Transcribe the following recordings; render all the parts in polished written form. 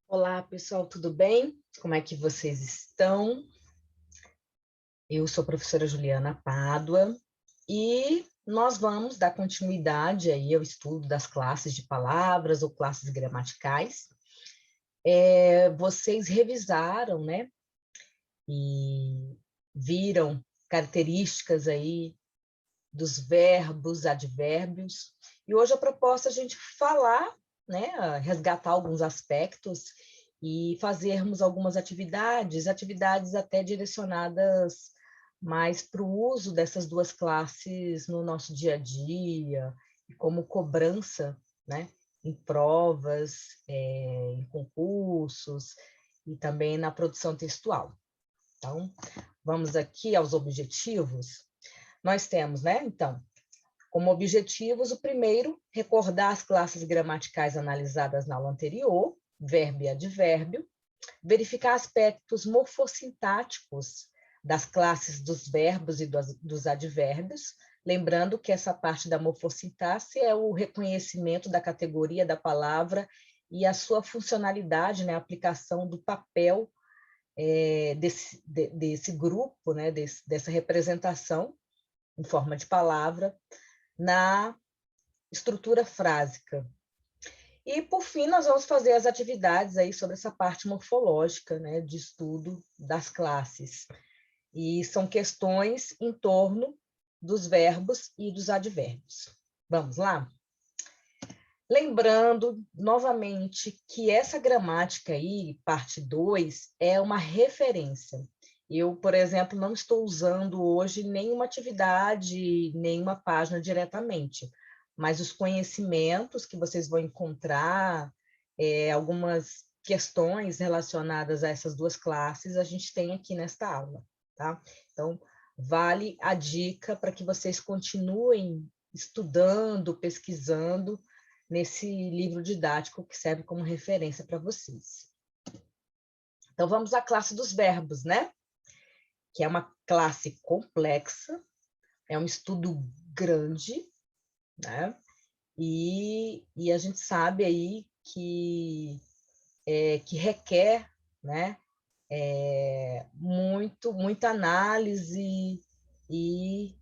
Olá, pessoal, tudo bem? Como é que vocês estão? Eu sou a professora Juliana Pádua e nós vamos dar continuidade aí ao estudo das classes de palavras ou classes gramaticais. Vocês revisaram, né? E viram características aí dos verbos, advérbios. E hoje a proposta é a gente falar, né, resgatar alguns aspectos e fazermos algumas atividades até direcionadas mais para o uso dessas duas classes no nosso dia a dia, e como cobrança, né, em provas, em concursos e também na produção textual. Então, vamos aqui aos objetivos. Nós temos, né, então, como objetivos, o primeiro, recordar as classes gramaticais analisadas na aula anterior, verbo e advérbio, verificar aspectos morfossintáticos das classes dos verbos e dos advérbios, lembrando que essa parte da morfossintaxe é o reconhecimento da categoria da palavra e a sua funcionalidade, né, a aplicação do papel desse grupo, né, dessa representação em forma de palavra, na estrutura frásica. E, por fim, nós vamos fazer as atividades aí sobre essa parte morfológica, né, de estudo das classes. E são questões em torno dos verbos e dos advérbios. Vamos lá? Lembrando, novamente, que essa gramática aí, parte 2, é uma referência. Eu, por exemplo, não estou usando hoje nenhuma atividade, nenhuma página diretamente, mas os conhecimentos que vocês vão encontrar, algumas questões relacionadas a essas duas classes, a gente tem aqui nesta aula, tá? Então, vale a dica para que vocês continuem estudando, pesquisando nesse livro didático que serve como referência para vocês. Então, vamos à classe dos verbos, né? Que é uma classe complexa, é um estudo grande, né? E a gente sabe aí que requer, né, muita análise e,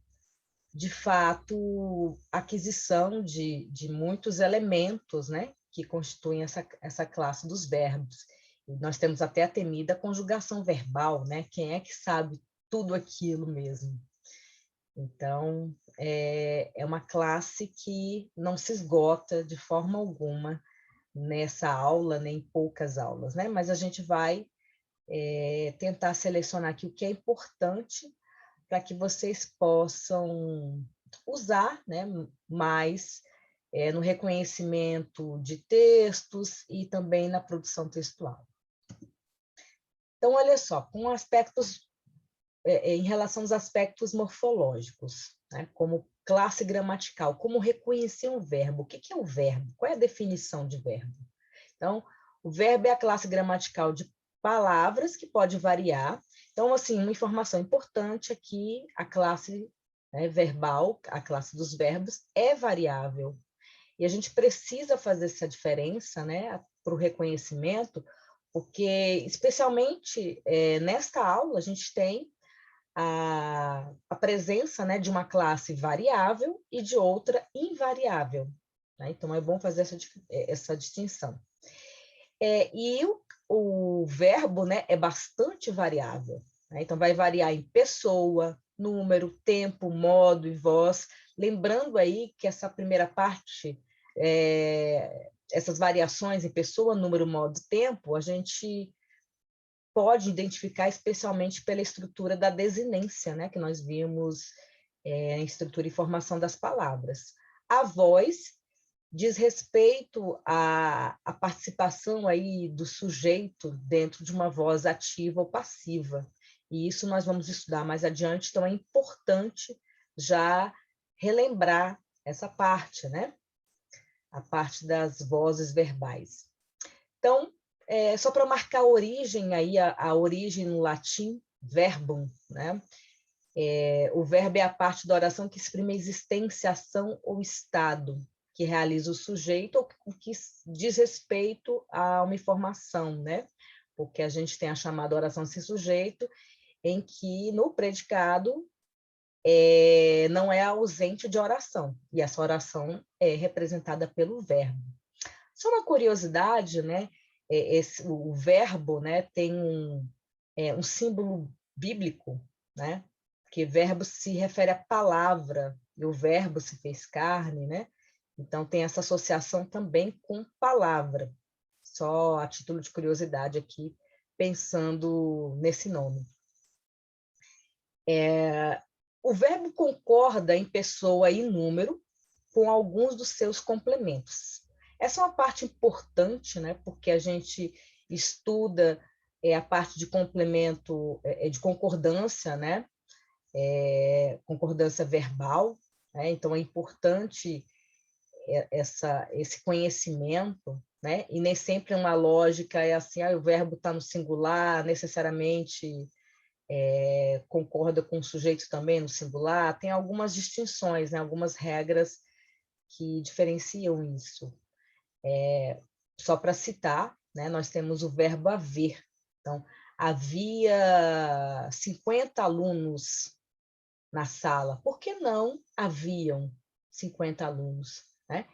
de fato, aquisição de muitos elementos, né, que constituem essa classe dos verbos. E nós temos até a temida conjugação verbal, né? Quem é que sabe tudo aquilo mesmo? Então, é uma classe que não se esgota de forma alguma nessa aula, nem poucas aulas, né? Mas a gente vai tentar selecionar aqui o que é importante para que vocês possam usar, né, mais no reconhecimento de textos e também na produção textual. Então, olha só, com aspectos em relação aos aspectos morfológicos, né, como classe gramatical, como reconhecer um verbo. O que é o verbo? Qual é a definição de verbo? Então, o verbo é a classe gramatical de palavras que pode variar. Então, assim, uma informação importante aqui, a classe verbal, a classe dos verbos, é variável. E a gente precisa fazer essa diferença, né, para o reconhecimento, porque, especialmente nesta aula, a gente tem a presença, né, de uma classe variável e de outra invariável, né? Então, é bom fazer essa distinção. E o verbo, né, é bastante variável, né? Então, vai variar em pessoa, número, tempo, modo e voz. Lembrando aí que essa primeira parte, essas variações em pessoa, número, modo, tempo, a gente pode identificar especialmente pela estrutura da desinência, né, que nós vimos em estrutura e formação das palavras. A voz diz respeito à participação aí do sujeito dentro de uma voz ativa ou passiva. E isso nós vamos estudar mais adiante, então é importante já relembrar essa parte, né? A parte das vozes verbais. Então, só para marcar a origem aí, a origem no latim, verbum, né? O verbo é a parte da oração que exprime a existência, ação ou estado. que realiza o sujeito ou o que diz respeito a uma informação, né? Porque a gente tem a chamada oração sem sujeito, em que no predicado não é ausente de oração, e essa oração é representada pelo verbo. Só uma curiosidade, né? O verbo, né, tem um símbolo bíblico, né? Porque verbo se refere à palavra, e o verbo se fez carne, né? Então tem essa associação também com palavra. Só a título de curiosidade aqui, pensando nesse nome. O verbo concorda em pessoa e número com alguns dos seus complementos. Essa é uma parte importante, né? Porque a gente estuda a parte de complemento, de concordância, né? Concordância verbal, né? Então é importante esse conhecimento, né? E nem sempre uma lógica é assim, o verbo está no singular, necessariamente concorda com o sujeito também no singular. Tem algumas distinções, né? Algumas regras que diferenciam isso. Só para citar, né? Nós temos o verbo haver. Então, havia 50 alunos na sala. Por que não haviam 50 alunos? Né?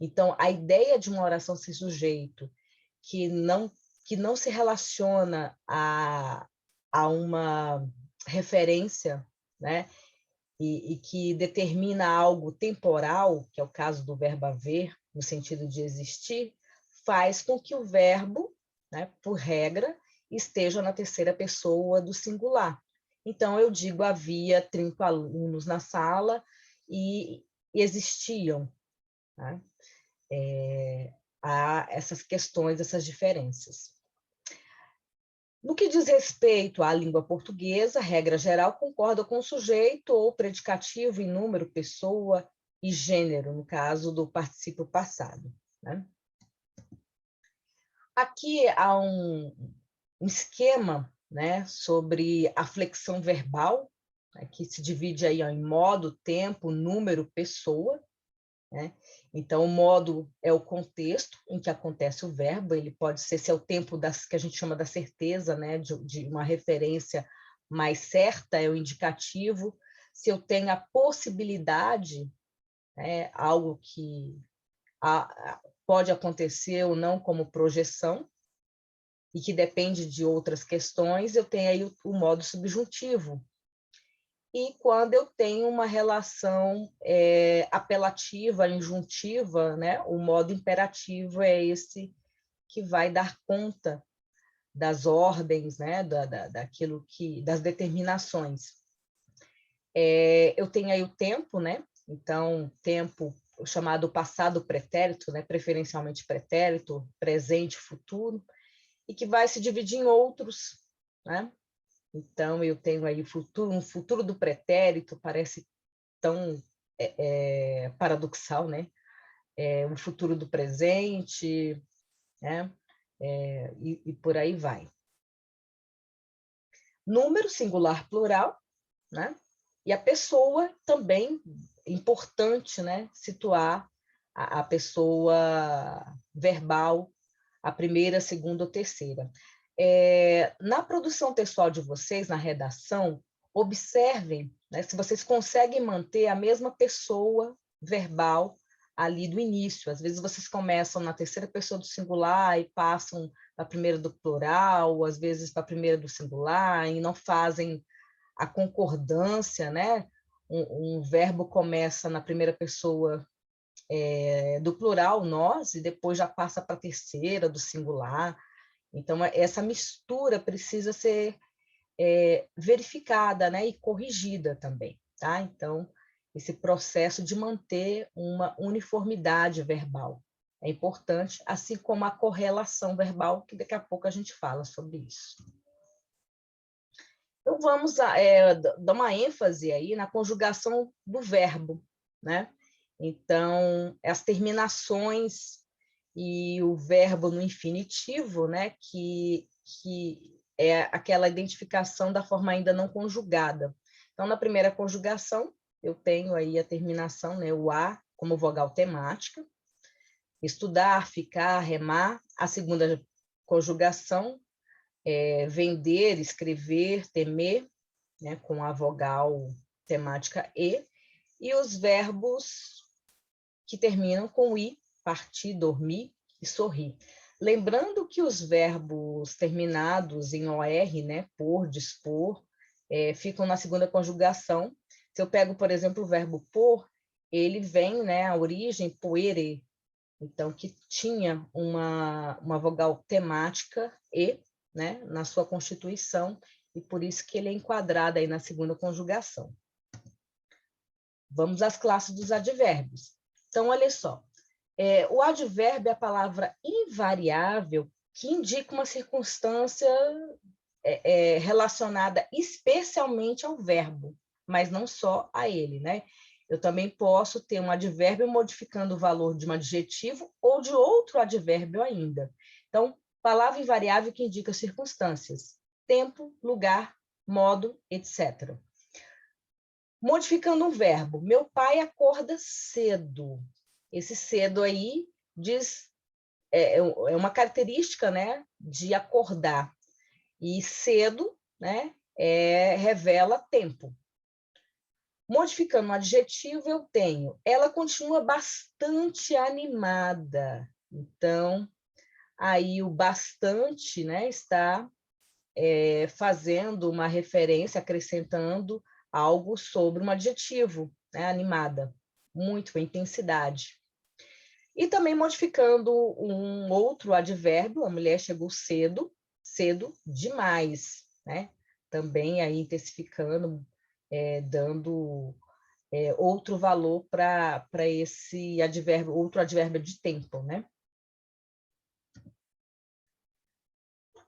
Então, a ideia de uma oração sem sujeito que não se relaciona a uma referência, né? E que determina algo temporal, que é o caso do verbo haver, no sentido de existir, faz com que o verbo, né, por regra, esteja na terceira pessoa do singular. Então, eu digo, havia 30 alunos na sala e existiam. Né? Há essas questões, essas diferenças. No que diz respeito à língua portuguesa, regra geral concorda com o sujeito ou predicativo em número, pessoa e gênero, no caso do particípio passado. Né? Aqui há um esquema, né, sobre a flexão verbal, né, que se divide aí em modo, tempo, número, pessoa. Né? Então, o modo é o contexto em que acontece o verbo, ele pode ser se é o tempo que a gente chama da certeza, né? de uma referência mais certa, é o indicativo. Se eu tenho a possibilidade, né? Algo que pode acontecer ou não como projeção, e que depende de outras questões, eu tenho aí o modo subjuntivo. E quando eu tenho uma relação apelativa, injuntiva, né? O modo imperativo é esse que vai dar conta das ordens, né? Daquilo das determinações. Eu tenho aí o tempo, né? Então, tempo chamado passado pretérito, né? Preferencialmente pretérito, presente, futuro, e que vai se dividir em outros, né? Então, eu tenho aí um futuro do pretérito, parece tão paradoxal, né? O futuro do presente, né? E por aí vai. Número, singular, plural, né? E a pessoa também, importante, né? Situar a pessoa verbal, a primeira, a segunda ou terceira. Na produção textual de vocês, na redação, observem, né, se vocês conseguem manter a mesma pessoa verbal ali do início. Às vezes vocês começam na terceira pessoa do singular e passam para a primeira do plural, às vezes para a primeira do singular, e não fazem a concordância, né? Um verbo começa na primeira pessoa do plural, nós, e depois já passa para a terceira do singular. Então, essa mistura precisa ser verificada, né, e corrigida também. Tá? Então, esse processo de manter uma uniformidade verbal é importante, assim como a correlação verbal, que daqui a pouco a gente fala sobre isso. Então, vamos dar uma ênfase aí na conjugação do verbo, né? Então, as terminações e o verbo no infinitivo, né? Que é aquela identificação da forma ainda não conjugada. Então, na primeira conjugação, eu tenho aí a terminação, né? O a como vogal temática. Estudar, ficar, remar. A segunda conjugação é vender, escrever, temer, né, com a vogal temática E. E os verbos que terminam com I, partir, dormir e sorrir. Lembrando que os verbos terminados em OR, né, por, dispor, ficam na segunda conjugação. Se eu pego, por exemplo, o verbo por, ele vem, né, a origem, poere, então, que tinha uma vogal temática E, né, na sua constituição, e por isso que ele é enquadrado aí na segunda conjugação. Vamos às classes dos advérbios. Então, olha só, o advérbio é a palavra invariável que indica uma circunstância relacionada especialmente ao verbo, mas não só a ele, né? Eu também posso ter um advérbio modificando o valor de um adjetivo ou de outro advérbio ainda. Então, palavra invariável que indica circunstâncias, tempo, lugar, modo, etc. Modificando um verbo, meu pai acorda cedo. Esse cedo aí diz, é uma característica, né, de acordar. E cedo, né, revela tempo. Modificando um adjetivo, eu tenho, ela continua bastante animada. Então, aí o bastante, né, está fazendo uma referência, acrescentando algo sobre um adjetivo, né, animada, muito, com intensidade. E também modificando um outro advérbio, a mulher chegou cedo, cedo demais, né? Também aí intensificando, dando outro valor para esse advérbio, outro advérbio de tempo, né?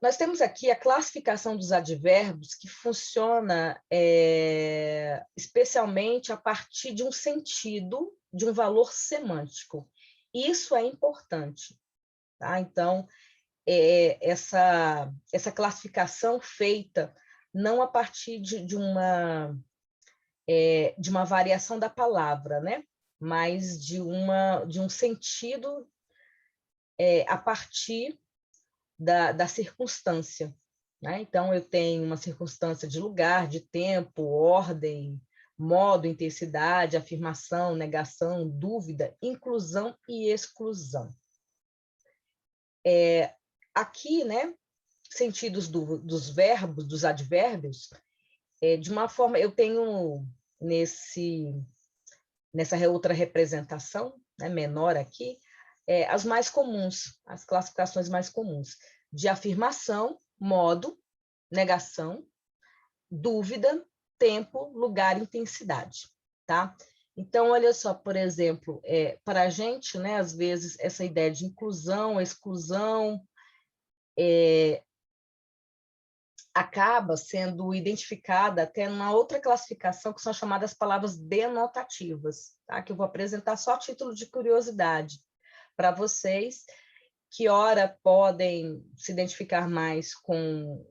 Nós temos aqui a classificação dos advérbios que funciona especialmente a partir de um sentido, de um valor semântico. Isso é importante, tá? Então, essa classificação feita não a partir de uma variação da palavra, né? Mas de um sentido a partir da circunstância, né? Então, eu tenho uma circunstância de lugar, de tempo, ordem, modo, intensidade, afirmação, negação, dúvida, inclusão e exclusão. Aqui, né, sentidos dos verbos, dos advérbios, de uma forma, eu tenho nessa outra representação, né, menor aqui, as mais comuns, as classificações mais comuns, de afirmação, modo, negação, dúvida, tempo, lugar, intensidade, tá? Então, olha só, por exemplo, para a gente, né, às vezes, essa ideia de inclusão, exclusão, acaba sendo identificada até numa outra classificação, que são chamadas palavras denotativas, tá? Que eu vou apresentar só a título de curiosidade para vocês, que ora podem se identificar mais com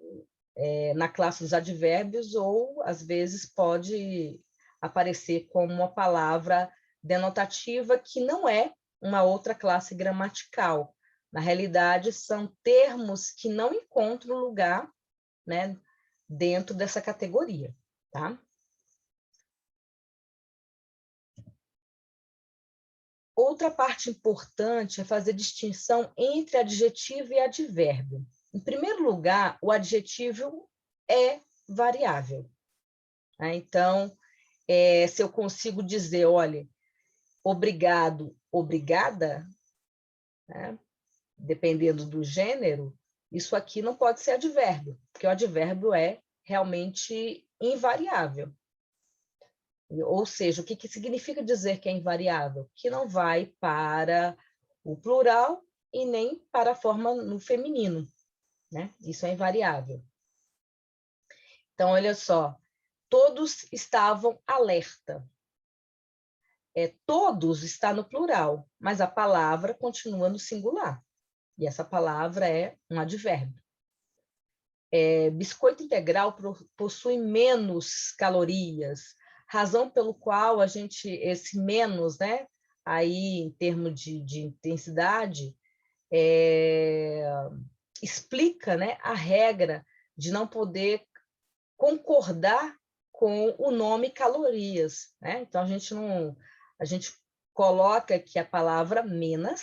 na classe dos advérbios, ou às vezes pode aparecer como uma palavra denotativa que não é uma outra classe gramatical. Na realidade, são termos que não encontram lugar, né, dentro dessa categoria, tá? Outra parte importante é fazer distinção entre adjetivo e advérbio. Em primeiro lugar, o adjetivo é variável, né? Então, se eu consigo dizer, olha, obrigado, obrigada, né? Dependendo do gênero, isso aqui não pode ser advérbio, porque o advérbio é realmente invariável. Ou seja, o que significa dizer que é invariável? Que não vai para o plural e nem para a forma no feminino, né? Isso é invariável. Então, olha só, todos estavam alerta. Todos está no plural, mas a palavra continua no singular. E essa palavra é um advérbio. Biscoito integral possui menos calorias, razão pelo qual esse menos, né, aí em termos de intensidade, explica, né, a regra de não poder concordar com o nome calorias, né? Então a gente coloca que a palavra menos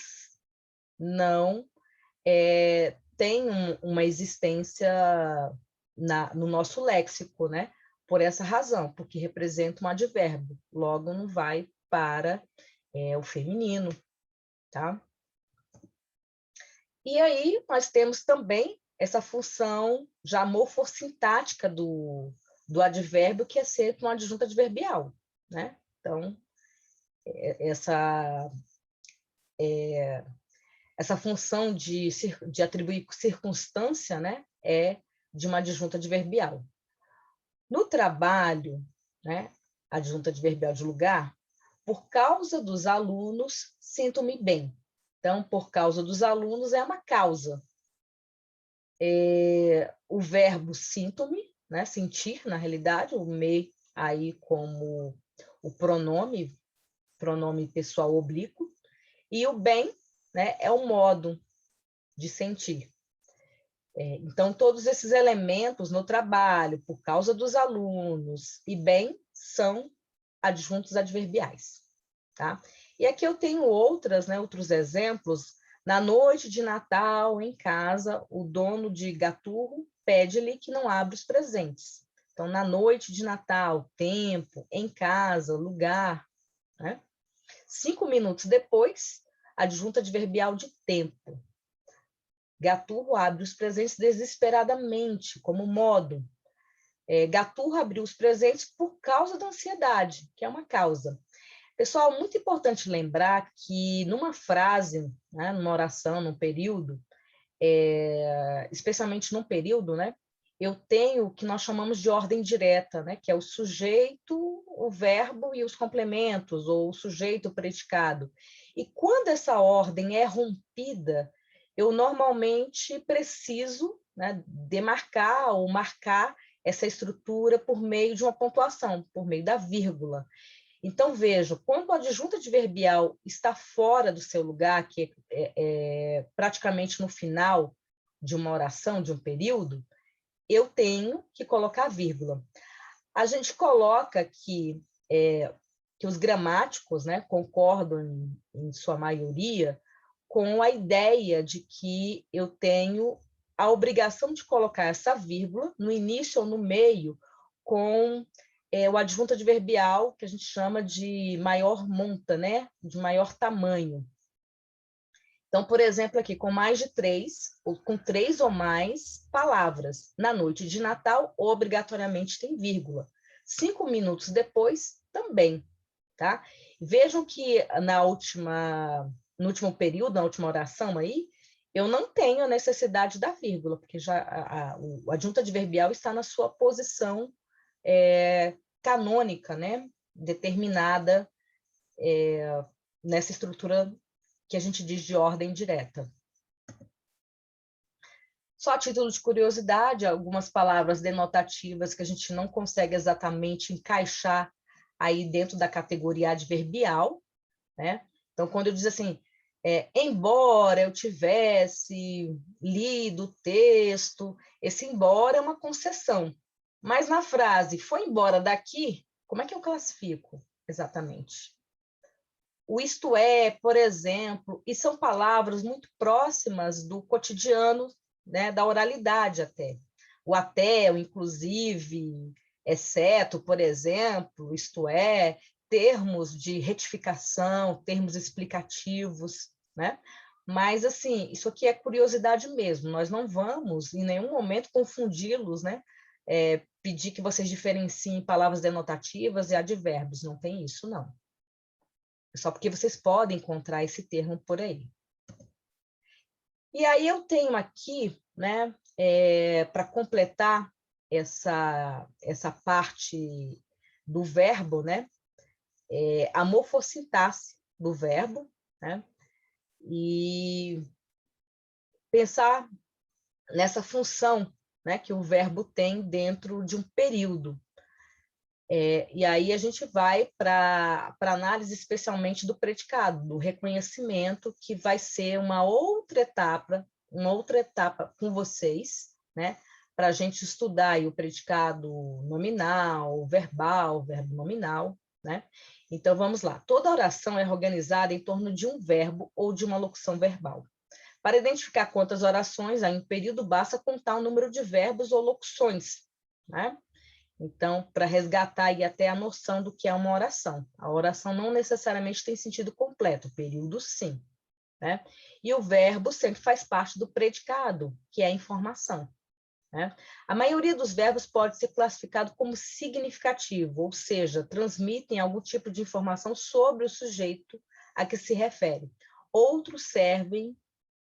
não tem uma existência no nosso léxico, né? Por essa razão, porque representa um advérbio, logo não vai para o feminino, tá? E aí nós temos também essa função já morfossintática do advérbio, que é sempre uma adjunta adverbial, né? Então, essa, essa função de atribuir circunstância, né, é de uma adjunta adverbial. No trabalho, né, adjunta adverbial de lugar, por causa dos alunos, sinto-me bem. Então, por causa dos alunos é uma causa. O verbo sinto-me, né, sentir, na realidade, o me aí como o pronome pessoal oblíquo, e o bem, né, é o modo de sentir. Então, todos esses elementos no trabalho, por causa dos alunos e bem, são adjuntos adverbiais. Tá? E aqui eu tenho outros exemplos. Na noite de Natal, em casa, o dono de Gaturro pede-lhe que não abra os presentes. Então, na noite de Natal, tempo, em casa, lugar. Né? 5 minutos depois, adjunta adverbial de tempo. Gaturro abre os presentes desesperadamente, como modo. Gaturro abriu os presentes por causa da ansiedade, que é uma causa. Pessoal, muito importante lembrar que numa frase, né, numa oração, num período, especialmente num período, né, eu tenho o que nós chamamos de ordem direta, né, que é o sujeito, o verbo e os complementos, ou o sujeito, o predicado. E quando essa ordem é rompida, eu normalmente preciso, né, demarcar ou marcar essa estrutura por meio de uma pontuação, por meio da vírgula. Então, vejo, quando a adjunta adverbial está fora do seu lugar, que é praticamente no final de uma oração, de um período, eu tenho que colocar vírgula. A gente coloca que os gramáticos, né, concordam, em sua maioria, com a ideia de que eu tenho a obrigação de colocar essa vírgula no início ou no meio com o adjunto adverbial, que a gente chama de maior monta, né, de maior tamanho. Então, por exemplo, aqui, com mais de 3, ou com 3 ou mais palavras. Na noite de Natal, obrigatoriamente tem vírgula. 5 minutos depois, também. Tá? Vejam que no último período, na última oração aí, eu não tenho a necessidade da vírgula, porque já o adjunto adverbial está na sua posição canônica, né? Determinada nessa estrutura que a gente diz de ordem direta. Só a título de curiosidade, algumas palavras denotativas que a gente não consegue exatamente encaixar aí dentro da categoria adverbial, né? Então, quando eu diz assim, embora eu tivesse lido o texto, esse embora é uma concessão. Mas na frase, foi embora daqui, como é que eu classifico exatamente? O isto é, por exemplo, e são palavras muito próximas do cotidiano, né, da oralidade até. O até, o inclusive, exceto, por exemplo, isto é, termos de retificação, termos explicativos, né? Mas, assim, isso aqui é curiosidade mesmo, nós não vamos, em nenhum momento, confundi-los, né? Pedir que vocês diferenciem palavras denotativas e advérbios, não tem isso, não. Só porque vocês podem encontrar esse termo por aí. E aí eu tenho aqui, né, para completar essa parte do verbo, né, a morfossintaxe do verbo, né, e pensar nessa função, né, que o verbo tem dentro de um período. E aí a gente vai para análise especialmente do predicado, do reconhecimento, que vai ser uma outra etapa com vocês, né? Para a gente estudar aí o predicado nominal, verbal, verbo nominal, né? Então vamos lá. Toda oração é organizada em torno de um verbo ou de uma locução verbal. Para identificar quantas orações há em um período, basta contar o número de verbos ou locuções, né? Então, para resgatar aí até a noção do que é uma oração. A oração não necessariamente tem sentido completo, o período sim, né? E o verbo sempre faz parte do predicado, que é a informação, né? A maioria dos verbos pode ser classificado como significativo, ou seja, transmitem algum tipo de informação sobre o sujeito a que se refere. Outros servem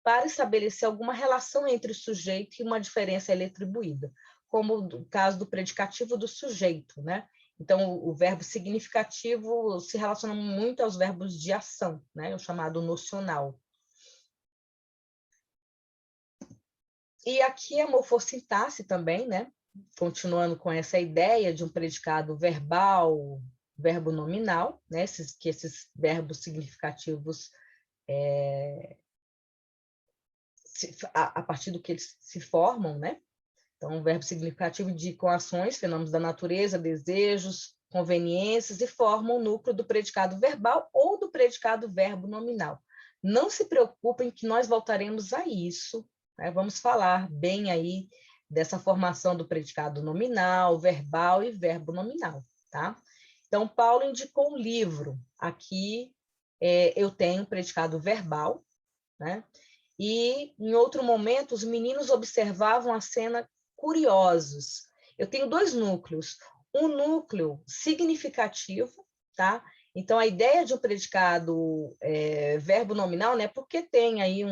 para estabelecer alguma relação entre o sujeito e uma diferença ali atribuída, como o caso do predicativo do sujeito, né? Então, o verbo significativo se relaciona muito aos verbos de ação, né? O chamado nocional. E aqui a morfossintaxe também, né? Continuando com essa ideia de um predicado verbal, verbo nominal, né? Esses verbos significativos a partir do que eles se formam, né? Então, o verbo significativo indicam ações, fenômenos da natureza, desejos, conveniências e formam o núcleo do predicado verbal ou do predicado verbo nominal. Não se preocupem que nós voltaremos a isso, né? Vamos falar bem aí dessa formação do predicado nominal, verbal e verbo nominal, tá? Então, Paulo indicou um livro. Aqui eu tenho predicado verbal, né? E, em outro momento, os meninos observavam a cena curiosos. Eu tenho dois núcleos. Um núcleo significativo, tá? Então, a ideia de um predicado verbo nominal, né? Porque tem aí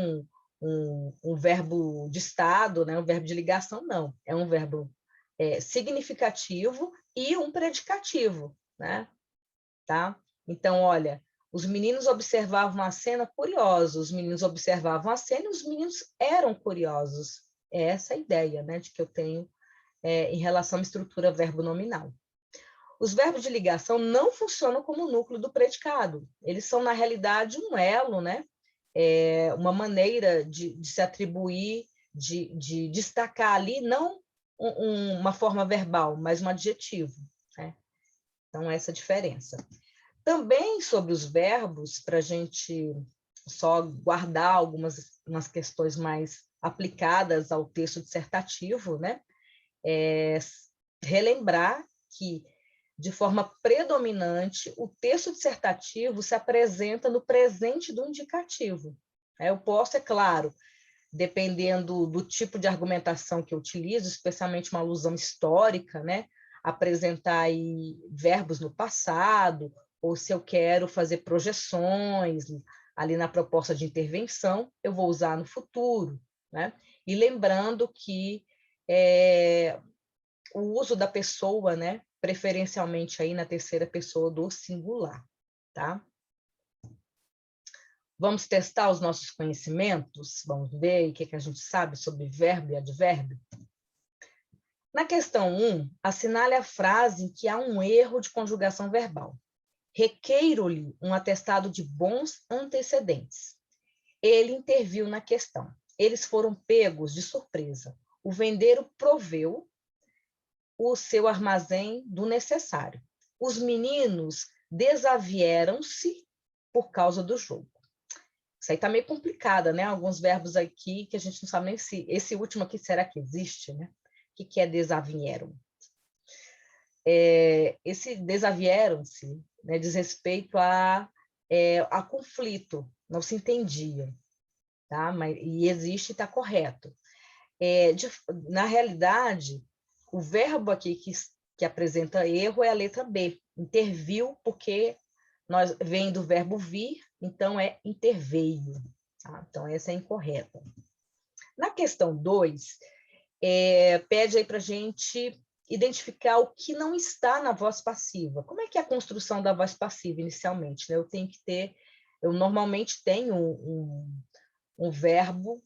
um verbo de estado, né? Um verbo de ligação, não. É um verbo significativo e um predicativo, né? Tá? Então, olha, os meninos observavam a cena curiosos, os meninos observavam a cena e os meninos eram curiosos. É essa a ideia, né, de que eu tenho em relação à estrutura verbo-nominal. Os verbos de ligação não funcionam como núcleo do predicado. Eles são, na realidade, um elo, né? Uma maneira de se atribuir, de destacar ali, não uma forma verbal, mas um adjetivo, né? Então, essa diferença. Também sobre os verbos, para a gente só guardar umas questões mais aplicadas ao texto dissertativo, né? Relembrar que, de forma predominante, o texto dissertativo se apresenta no presente do indicativo. Eu posso, é claro, dependendo do tipo de argumentação que eu utilizo, especialmente uma alusão histórica, né? Apresentar aí verbos no passado, ou se eu quero fazer projeções ali na proposta de intervenção, eu vou usar no futuro, né? E lembrando que o uso da pessoa, né? Preferencialmente aí na terceira pessoa do singular, tá? Vamos testar os nossos conhecimentos? Vamos ver o que a gente sabe sobre verbo e advérbio? Na questão 1, assinale a frase em que há um erro de conjugação verbal. Requeiro-lhe um atestado de bons antecedentes. Ele interviu na questão. Eles foram pegos de surpresa. O vendeiro proveu o seu armazém do necessário. Os meninos desavieram-se por causa do jogo. Isso aí está meio complicado, né? Alguns verbos aqui que a gente não sabe nem se... Esse último aqui, será que existe, né? O que é desavieram? Esse desavieram-se, né, diz respeito a conflito, não se entendia, tá? E existe e está correto. Na realidade, o verbo aqui que apresenta erro é a letra B, interviu, porque vem do verbo vir, então é interveio. Tá? Então, essa é incorreta. Na questão 2, pede aí para a gente identificar o que não está na voz passiva. Como é que é a construção da voz passiva inicialmente? Né? Eu normalmente tenho um verbo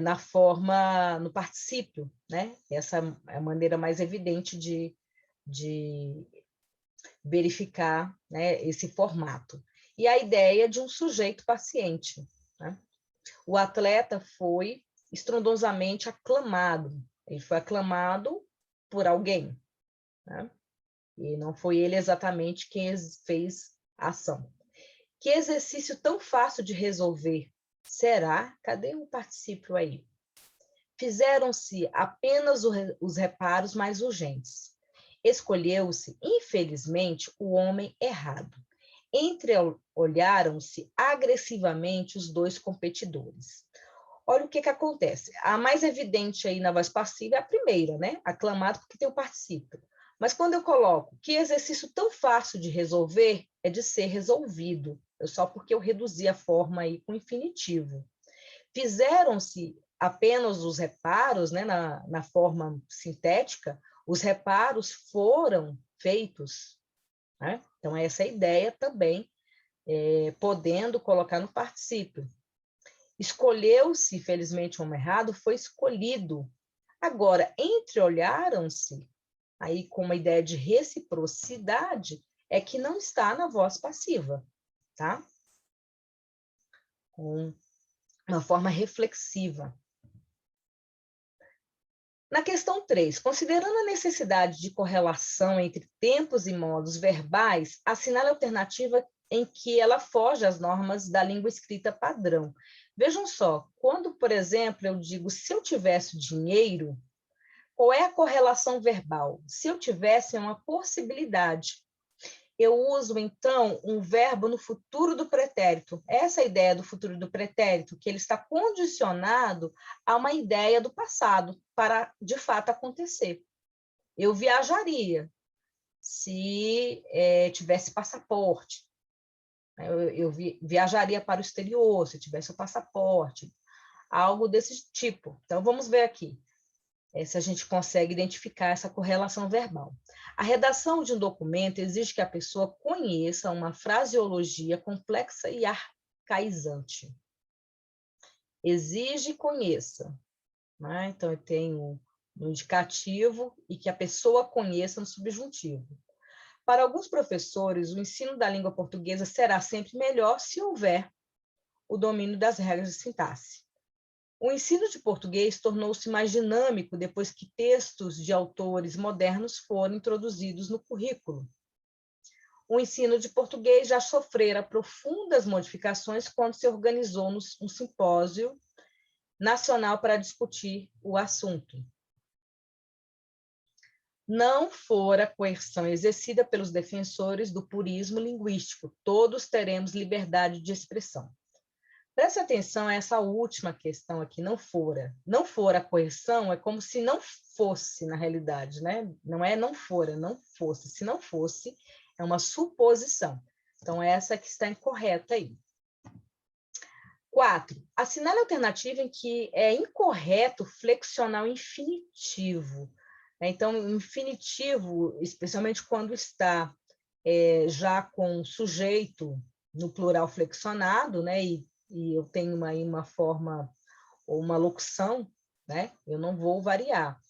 na forma, no particípio, né? Essa é a maneira mais evidente de verificar, né, esse formato. E a ideia de um sujeito paciente, né? O atleta foi estrondosamente aclamado. Ele foi aclamado por alguém, né? E não foi ele exatamente quem fez a ação. Que exercício tão fácil de resolver. Será? Cadê o particípio aí? Fizeram-se apenas os reparos mais urgentes. Escolheu-se, infelizmente, o homem errado. Entreolharam-se agressivamente os dois competidores. Olha o que acontece. A mais evidente aí na voz passiva é a primeira, né? Aclamado porque tem o particípio. Mas quando eu coloco que exercício tão fácil de resolver é de ser resolvido, só porque eu reduzi a forma aí com infinitivo. Fizeram-se apenas os reparos, né, na forma sintética, os reparos foram feitos, né? Então, essa é a ideia também, podendo colocar no particípio. Escolheu-se, felizmente, o homem errado, foi escolhido. Agora, entreolharam-se, aí com uma ideia de reciprocidade, é que não está na voz passiva, tá? Com uma forma reflexiva. Na questão 3, considerando a necessidade de correlação entre tempos e modos verbais, assinale a alternativa em que ela foge às normas da língua escrita padrão. Vejam só, quando, por exemplo, eu digo se eu tivesse dinheiro, qual é a correlação verbal? Se eu tivesse, é uma possibilidade. Eu uso, então, um verbo no futuro do pretérito. Essa é a ideia do futuro do pretérito, que ele está condicionado a uma ideia do passado, para, de fato, acontecer. Eu viajaria se tivesse passaporte. Eu viajaria para o exterior se tivesse o passaporte. Algo desse tipo. Então, vamos ver aqui. Se a gente consegue identificar essa correlação verbal. A redação de um documento exige que a pessoa conheça uma fraseologia complexa e arcaizante. Exige e conheça. Né? Então, eu tenho no indicativo e que a pessoa conheça no subjuntivo. Para alguns professores, o ensino da língua portuguesa será sempre melhor se houver o domínio das regras de sintaxe. O ensino de português tornou-se mais dinâmico depois que textos de autores modernos foram introduzidos no currículo. O ensino de português já sofrera profundas modificações quando se organizou um simpósio nacional para discutir o assunto. Não fora coerção exercida pelos defensores do purismo linguístico. Todos teremos liberdade de expressão. Preste atenção a essa última questão aqui, não fora. Não fora a coerção é como se não fosse, na realidade, né? Não é não fora, não fosse. Se não fosse, é uma suposição. Então, essa que está incorreta aí. 4. Assinale a alternativa em que é incorreto flexionar o infinitivo. Então, o infinitivo, especialmente quando está já com o sujeito no plural flexionado, né? E eu tenho aí uma forma ou uma locução, né? Eu não vou variar,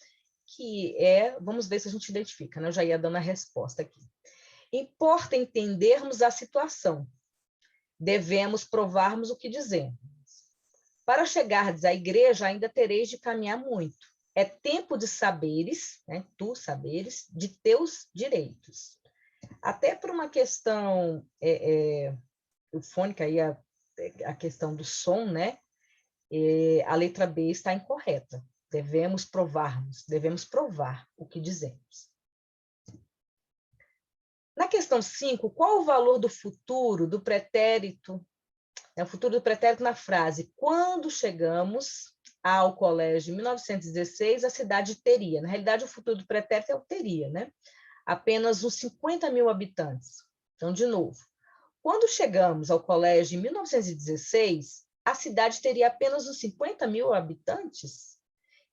que vamos ver se a gente identifica, né? Eu já ia dando a resposta aqui. Importa entendermos a situação. Devemos provarmos o que dizemos. Para chegardes à igreja, ainda tereis de caminhar muito. É tempo de saberes, né? Tu saberes, de teus direitos. Até por uma questão eufônica, aí a questão do som, né? A letra B está incorreta. Devemos provar o que dizemos. Na questão 5, qual o valor do futuro do pretérito? O futuro do pretérito na frase: quando chegamos ao colégio em 1916, a cidade teria. Na realidade, o futuro do pretérito é o teria, né? Apenas uns 50 mil habitantes. Então, de novo, quando chegamos ao colégio em 1916, a cidade teria apenas uns 50 mil habitantes?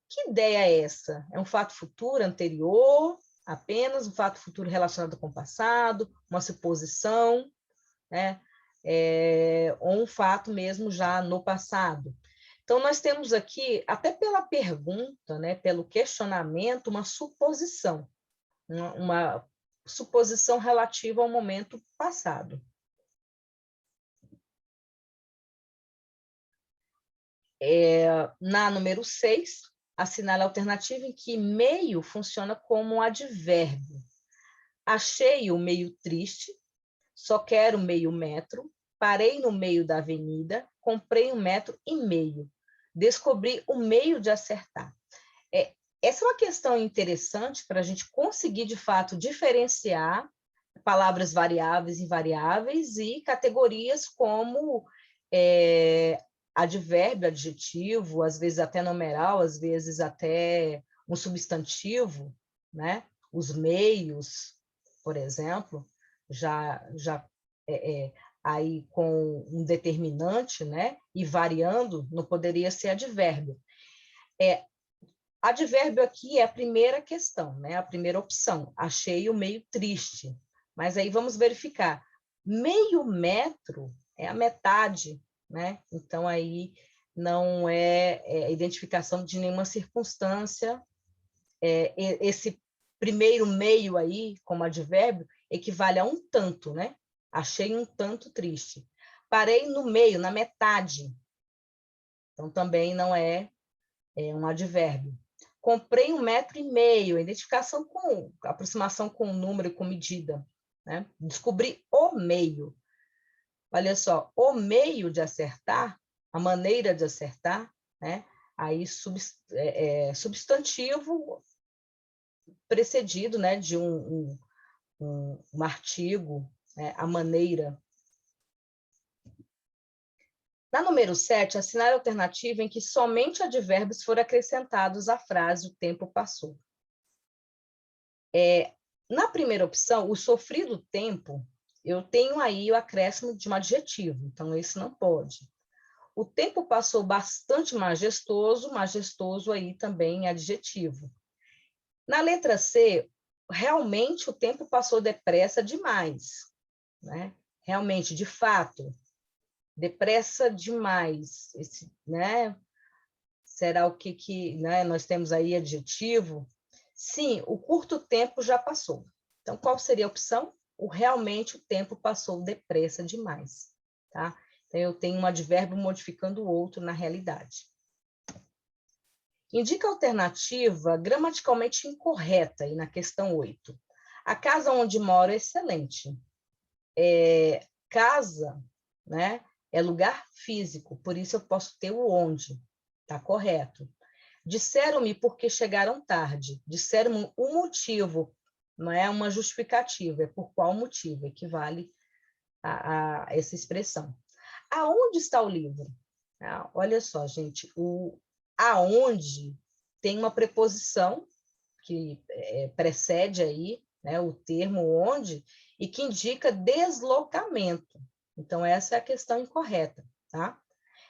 Que ideia é essa? É um fato futuro anterior, apenas um fato futuro relacionado com o passado, uma suposição, né? Ou um fato mesmo já no passado. Então, nós temos aqui, até pela pergunta, né, pelo questionamento, uma suposição, uma suposição relativa ao momento passado. Na número 6, assinale a alternativa em que meio funciona como um advérbio. Achei o meio triste, só quero meio metro, parei no meio da avenida, comprei 1,5 metro, descobri o meio de acertar. Essa é uma questão interessante para a gente conseguir, de fato, diferenciar palavras variáveis e invariáveis e categorias como advérbio, adjetivo, às vezes até numeral, às vezes até um substantivo, né? Os meios, por exemplo, já aí com um determinante, né? E variando, não poderia ser advérbio. Advérbio aqui é a primeira questão, né? A primeira opção. Achei o meio triste. Mas aí vamos verificar. Meio metro é a metade, né? Então, aí não é identificação de nenhuma circunstância. Esse primeiro meio aí, como advérbio, equivale a um tanto, né? Achei um tanto triste. Parei no meio, na metade. Então, também não é um advérbio. Comprei 1,5 metro, identificação com aproximação com número e com medida, né? Descobri o meio. Olha só, o meio de acertar, a maneira de acertar, né? Aí substantivo precedido, né, de um artigo, né? A maneira. Na número 7, assinale a alternativa em que somente advérbios foram acrescentados à frase o tempo passou. Na primeira opção, o sofrido tempo, eu tenho aí o acréscimo de um adjetivo, então esse não pode. O tempo passou bastante majestoso, majestoso aí também é adjetivo. Na letra C, realmente o tempo passou depressa demais, né? Realmente, de fato, depressa demais, né? Será o que né? Nós temos aí adjetivo? Sim, o curto tempo já passou. Então, qual seria a opção? Realmente o tempo passou depressa demais, tá? Então, eu tenho um advérbio modificando o outro na realidade. Indica a alternativa gramaticalmente incorreta aí na questão 8. A casa onde moro é excelente. Casa, né, é lugar físico, por isso eu posso ter o onde. Tá correto. Disseram-me porque chegaram tarde. Disseram-me o motivo, não é uma justificativa, é por qual motivo, equivale a essa expressão. Aonde está o livro? Olha só, gente, o aonde tem uma preposição que precede aí, né, o termo onde, e que indica deslocamento. Então, essa é a questão incorreta, tá?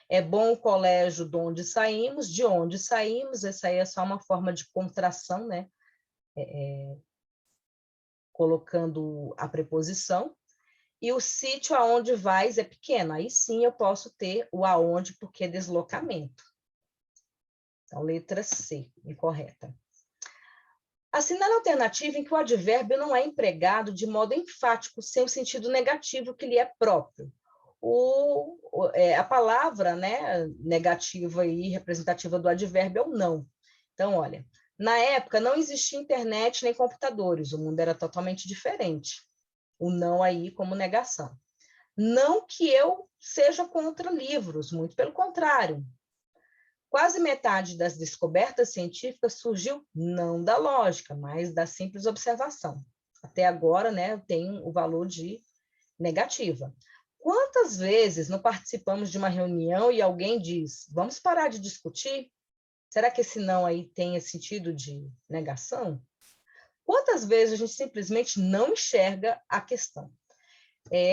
É bom o colégio de onde saímos, essa aí é só uma forma de contração, né? Colocando a preposição. E o sítio aonde vais é pequeno, aí sim eu posso ter o aonde, porque é deslocamento. Então, letra C, incorreta. Assinale a alternativa em que o advérbio não é empregado de modo enfático, sem o sentido negativo que lhe é próprio. A palavra, né, negativa e representativa do advérbio é o não. Então, olha, na época não existia internet nem computadores, o mundo era totalmente diferente. O não aí como negação. Não que eu seja contra livros, muito pelo contrário. Quase metade das descobertas científicas surgiu não da lógica, mas da simples observação. Até agora, né, eu tenho o valor de negativa. Quantas vezes não participamos de uma reunião e alguém diz, vamos parar de discutir? Será que esse não aí tem esse sentido de negação? Quantas vezes a gente simplesmente não enxerga a questão?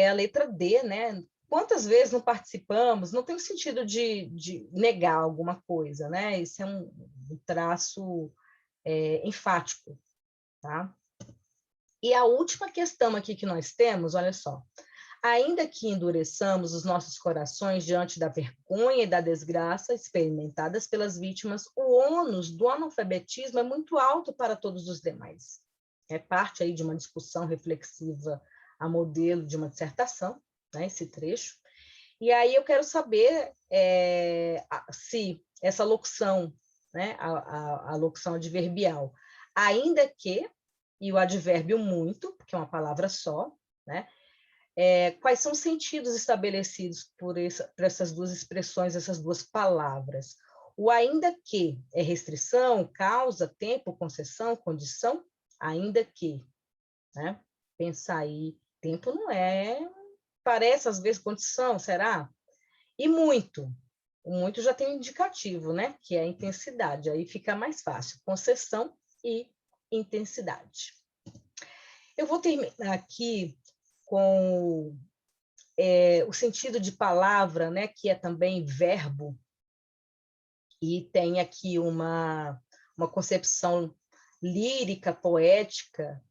A letra D, né? Quantas vezes não participamos? Não tem o sentido de negar alguma coisa, né? Isso é um traço enfático, tá? E a última questão aqui que nós temos, olha só. Ainda que endureçamos os nossos corações diante da vergonha e da desgraça experimentadas pelas vítimas, o ônus do analfabetismo é muito alto para todos os demais. é parte aí de uma discussão reflexiva a modelo de uma dissertação, né, esse trecho. E aí eu quero saber se essa locução, né, a locução adverbial, ainda que, e o advérbio muito, porque é uma palavra só, né, quais são os sentidos estabelecidos por essas duas expressões, essas duas palavras? O ainda que é restrição, causa, tempo, concessão, condição? Ainda que, né? Pensar aí, tempo não é, parece às vezes condição, será? E muito. O muito já tem um indicativo, né? Que é a intensidade, aí fica mais fácil. Concessão e intensidade. Eu vou terminar aqui com o sentido de palavra, né, que é também verbo, e tem aqui uma concepção lírica, poética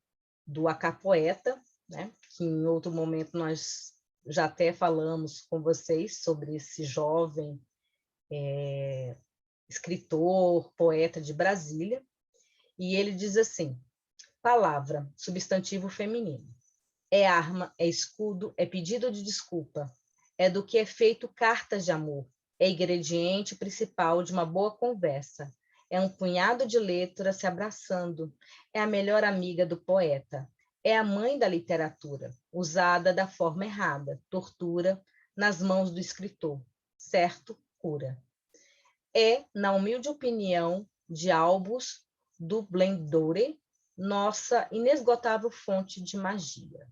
do Acapoeta, né, que em outro momento nós já até falamos com vocês sobre esse jovem escritor, poeta de Brasília, e ele diz assim: palavra, substantivo feminino. É arma, é escudo, é pedido de desculpa. É do que é feito cartas de amor. É ingrediente principal de uma boa conversa. É um punhado de letras se abraçando. É a melhor amiga do poeta. É a mãe da literatura, usada da forma errada, tortura, nas mãos do escritor. Certo, cura. É, na humilde opinião de Albus Dumbledore, nossa inesgotável fonte de magia.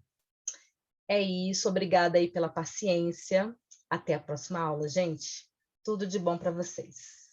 É isso, obrigada aí pela paciência. Até a próxima aula, gente. Tudo de bom para vocês.